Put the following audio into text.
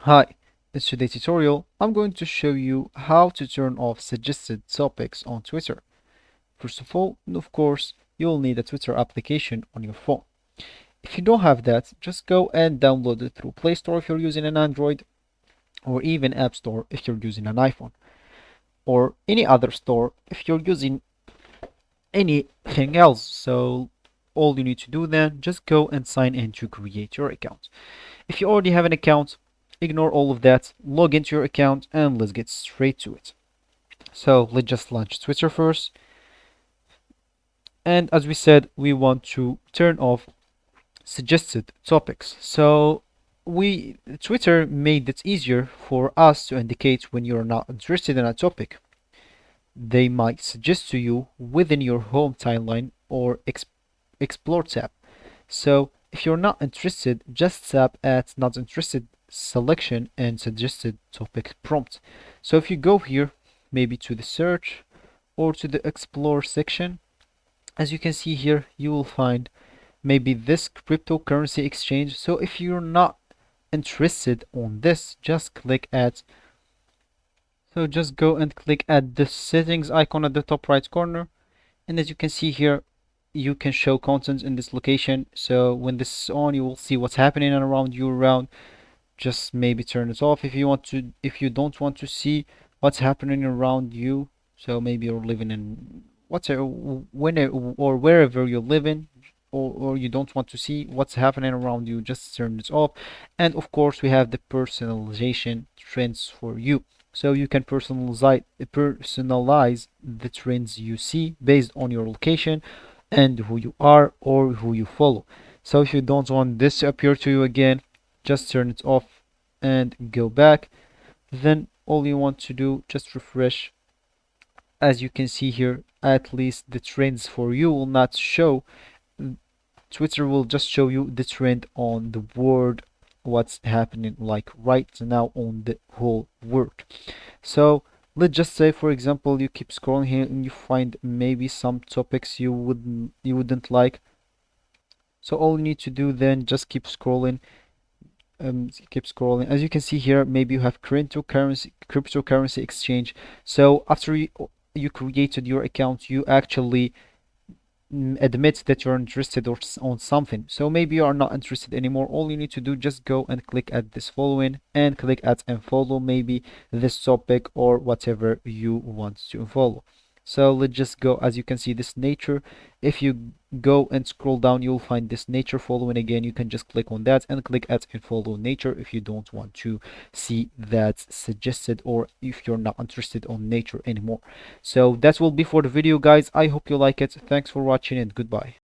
Hi, in today's tutorial, I'm going to show you how to turn off suggested topics on Twitter. First of all, of course, you'll need a Twitter application on your phone. If you don't have that, just go and download it through Play Store if you're using an Android, or even App Store if you're using an iPhone, or any other store if you're using anything else. So all you need to do then, just go and sign in to create your account. If you already have an account, ignore all of that, log into your account, and let's get straight to it. So let's just launch Twitter first. And as we said, we want to turn off suggested topics. So Twitter made it easier for us to indicate when you're not interested in a topic. They might suggest to you within your home timeline or explore tab. So if you're not interested, just tap at not interested selection and suggested topic prompt. So if you go here, maybe to the search or to the explore section, as you can see here, you will find maybe this cryptocurrency exchange. So if you're not interested on this, just click at just go and click at the settings icon at the top right corner, and as you can see here, you can show content in this location. So when this is on, you will see what's happening around you. Just maybe turn it off if you don't want to see what's happening around you. So maybe you're living in whatever, whenever or wherever you're living, or you don't want to see what's happening around you, just turn it off. And of course, we have the personalization trends for you. So you can personalize the trends you see based on your location and who you are or who you follow. So if you don't want this to appear to you again, just turn it off and go back. Then all you want to do, just refresh. As you can see here, at least the trends for you will not show. Twitter will just show you the trend on the world, what's happening like right now on the whole world. So let's just say, for example, you keep scrolling here and you find maybe some topics you wouldn't like. So all you need to do then, just keep scrolling. As you can see here, maybe you have cryptocurrency exchange. So after you created your account, you actually admit that you're interested on something. So maybe you are not interested anymore. All you need to do, just go and click at this following and click at unfollow maybe this topic or whatever you want to unfollow. So let's just go. As you can see, this nature, if you go and scroll down, you'll find this nature following again. You can just click on that and click at unfollow nature if you don't want to see that suggested, or if you're not interested on nature anymore. So that will be for the video, guys. I hope you like it. Thanks for watching and goodbye.